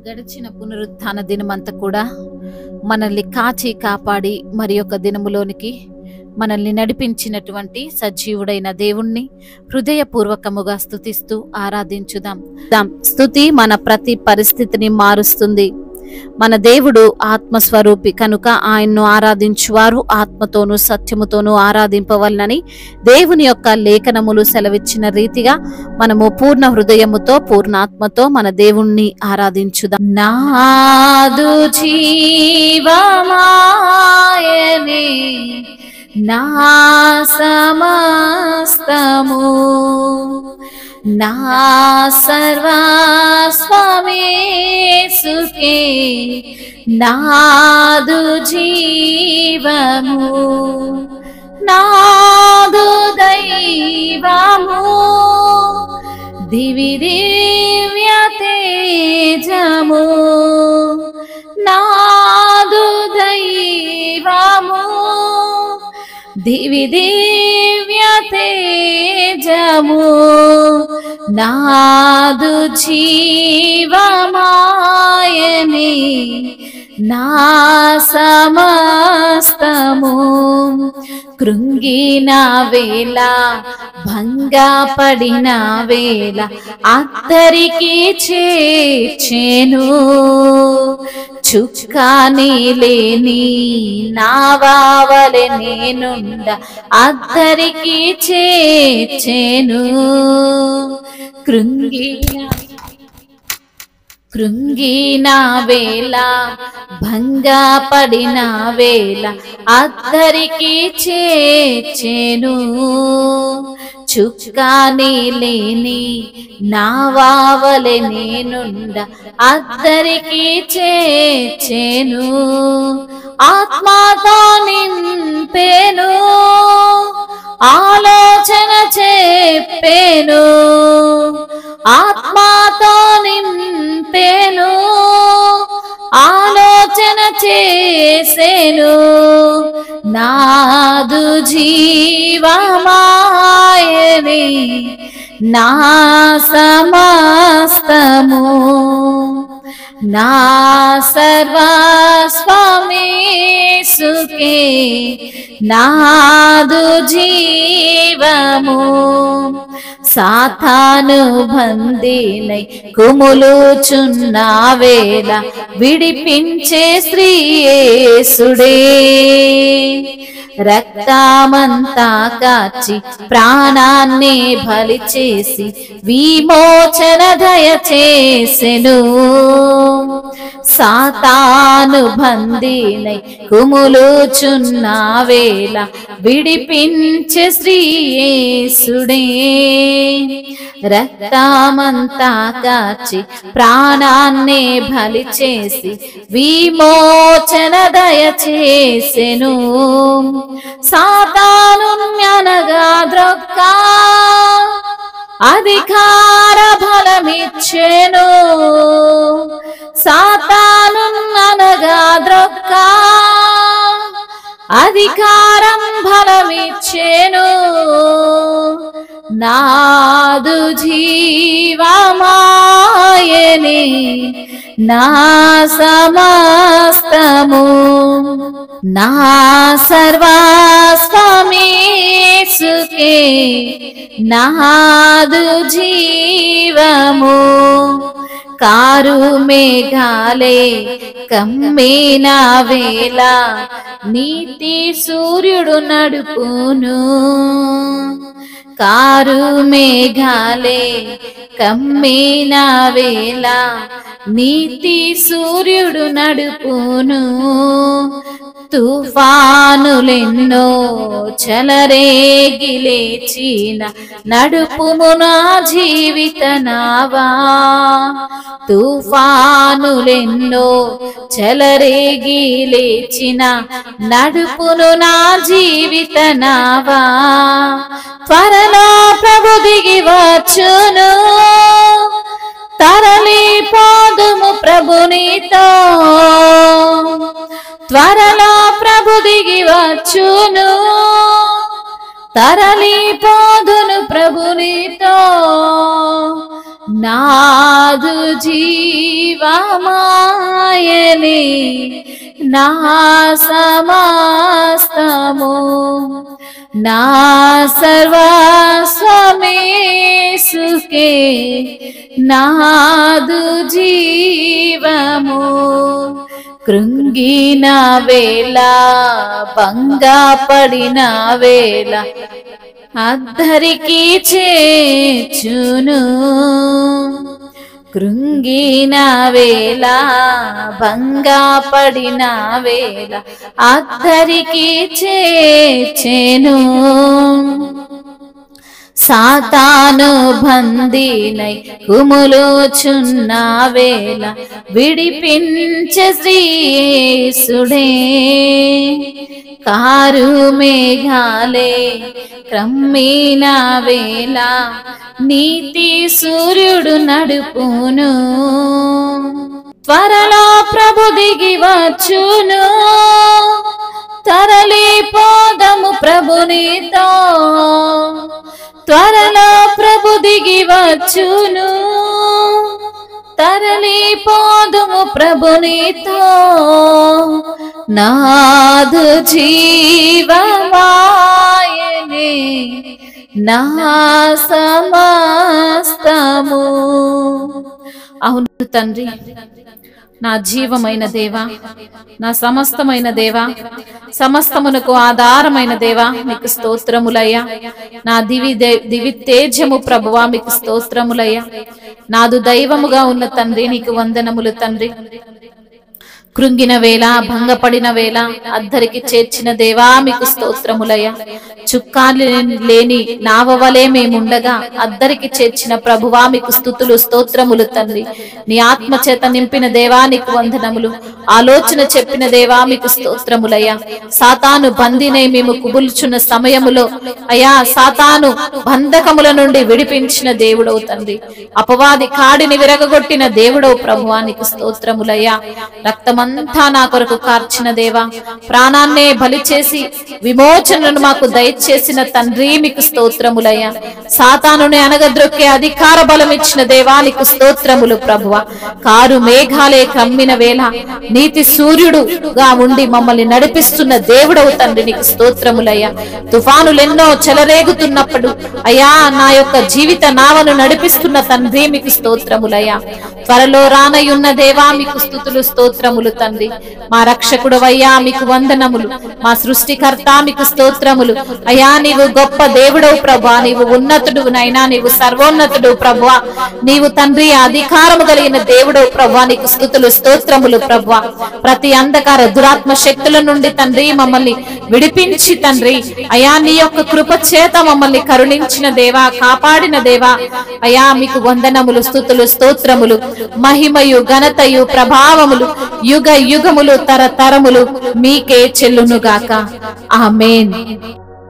గడిచిన పునరుత్థాన దినమంతా కూడా మనల్ని కాచి కాపాడి మరి యొక్క దినములోనికి మనల్ని నడిపించినటువంటి సజీవుడైన దేవుణ్ణి హృదయపూర్వకముగా స్తుతిస్తూ ఆరాధించుదాం. స్తుతి మన ప్రతి పరిస్థితిని మారుస్తుంది. మన దేవుడు ఆత్మస్వరూపి కనుక ఆయన్ను ఆరాధించువారు ఆత్మతోనూ సత్యముతోనూ ఆరాధింపవలనని దేవుని యొక్క లేఖనములు సెలవిచ్చిన రీతిగా మనము పూర్ణ హృదయముతో పూర్ణాత్మతో మన దేవుణ్ణి ఆరాధించుదాం. నాదు జీవమాయనే నా సమస్తము నా సర్వస్వమేసుకే నాదు జీవము నాదు దైవము దివి దివ్య తేజము నాదు దైవము దివి దివ్య తేజము నాదు జీవమాయనే నా సమస్తము కృంగిన వేళ భంగపడిన వేళ అద్దరికి చేర్చెను చుక్కాని లేని నావావలె నేనుండ అద్దరికి చేర్చెను కృంగిన వేళ భంగపడిన వేళ అద్దరికి చేర్చెను చుక్కాని లేని నావావలె నేనుండ అద్దరికి చేర్చెను ఆత్మతో నింపెను ఆలోచన చెప్పెను ఆత్మతో నింపెను ఆలోచన చేసెను నాదు జీవమాయనే నా సమస్తము నా సర్వస్వమేసుకే నాదు జీవము సాతాను బందీనై కుములుచున్న వేళ విడిపించే శ్రీ యేసుడే రక్తమంతా కాచి ప్రాణాన్ని బలి చేసి విమోచన దయచేసెను సాతాను బందీనై కుములుచున్న వేళ విడిపించే శ్రీ యేసుడే రక్తమంతా కాచి ప్రాణాన్ని బలి చేసి విమోచన దయచేసెను సాతాను జ్ఞానగాద్రొక్క అధికార బలమిచ్చెను సాతాను జ్ఞానగాద్రొక్క అధికారం బలమిచ్చెను నాదు జీవమాయనే నా సమస్తము నా సర్వస్వమేసుకే నాదు జీవము కారు మేఘాలే కమ్మిన వేళ నీతి సూర్యుడు నడుపును కారు మేఘాలే కమ్మిన వేళ నీతి సూర్యుడు నడుపును తుఫానులెన్నో చలరేగి లేచిన నడుపుము నా జీవిత నావా తుఫానులెన్నో చలరేగి లేచిన నడుపును నా జీవిత నావా త్వరలో ప్రభు దిగి వచ్చును తరలి పోదుము ప్రభునితో త్వరలో ప్రభు దిగి వచ్చును తరలి పోదును ప్రభునితో నాదు జీవమాయనే నా సమస్తము నా సర్వస్వమేసుకే నాదు జీవము కృంగిన వేళ భంగపడిన వేళ అద్దరికి చేర్చును కృంగిన వేళ భంగపడిన వేళ అద్దరికి చేర్చెను సాతాను బందీనై కుములుచున్న వేళ విడిపించే శ్రీయేసుడే కారు మేఘాలే క్రమ్మిన వేళ నీతి సూర్యుడు నడుపును త్వరలో ప్రభు దిగి వచ్చును తరలిపోదము ప్రభునితో త్వరలో ప్రభు దిగి వచ్చును తరలిపోదుము ప్రభునితో నాదు జీవమాయనే నా సమస్తము. అవును తండ్రి, నా జీవమైన దేవా, నా సమస్తమైన దేవా, సమస్తమునకు ఆధారమైన దేవా, మీకు స్తోత్రములయ్యా. నా దివి తేజము ప్రభువా, మీకు స్తోత్రములయ్యా. నాదు దైవముగా ఉన్న తండ్రి, నీకు వందనములు తండ్రి. కృంగిన వేళ భంగపడిన వేళ అద్దరికి చేర్చిన దేవా, మీకు స్తోత్రములయ్యా. చుక్కాలు లేని నావవలే మేముండగా అద్దరికి చేర్చిన ప్రభువా, మీకు స్తుతులు స్తోత్రములు తండ్రి. నీ ఆత్మ చేత నింపిన దేవా, నీకు వందనములు. ఆలోచన చెప్పిన దేవా, మీకు స్తోత్రములయ్యా. సాతాను బందీనై మేము కుబుల్చున్న సమయములో అయ్యా, సాతాను బంధకముల నుండి విడిపించిన దేవుడవు తండ్రి. అపవాది కాడిని విరగగొట్టిన దేవుడవు ప్రభువా, నీకు స్తోత్రములయ్యా. రక్తమంతా నా కొరకు కార్చిన దేవా, ప్రాణాన్నే బలి చేసి విమోచనను మాకు దయచేసిన తండ్రి, మీకు స్తోత్రములయ్యా. సాతానుని అనగద్రొక్కే అధికార బలం ఇచ్చిన దేవా, నీకు స్తోత్రములు ప్రభువా. కారు మేఘాలే కమ్మిన వేళ నీతి సూర్యుడుగా ఉండి మమ్మల్ని నడిపిస్తున్న దేవుడవు తండ్రి, నీకు స్తోత్రములయ్యా. తుఫానులెన్నో చెలరేగుతున్నప్పుడు అయ్యా, నా యొక్క జీవిత నావను నడిపిస్తున్న తండ్రి, మీకు స్తోత్రములయ్యా. త్వరలో రానయున్న దేవా, మీకు స్తుతులు స్తోత్రములు తండ్రి. మా రక్షకుడు అయ్యా, మీకు వందనములు. మా సృష్టికర్త, మీకు స్తోత్రములు అయ్యా. నీవు గొప్ప దేవుడవు ప్రభా, నీవు ఉన్నతుడు నైనా, నీవు సర్వోన్నతుడు ప్రభా, నీవు తండ్రి అధికారము కలిగిన దేవుడవు ప్రభా, నీకు స్తుతులు స్తోత్రములు ప్రభా. ప్రతి అంధకార దురాత్మ శక్తుల నుండి తండ్రి మమ్మల్ని విడిపించి తండ్రి అయ్యా, నీ యొక్క కృప చేత మమ్మల్ని కరుణించిన దేవా, కాపాడిన దేవా అయ్యా, మీకు వందనములు, స్తుతులు స్తోత్రములు. మహిమయు ఘనతయు ప్రభావములు యుగ యుగములు తరతరములు మీకే చెల్లునుగాక. ఆమేన్.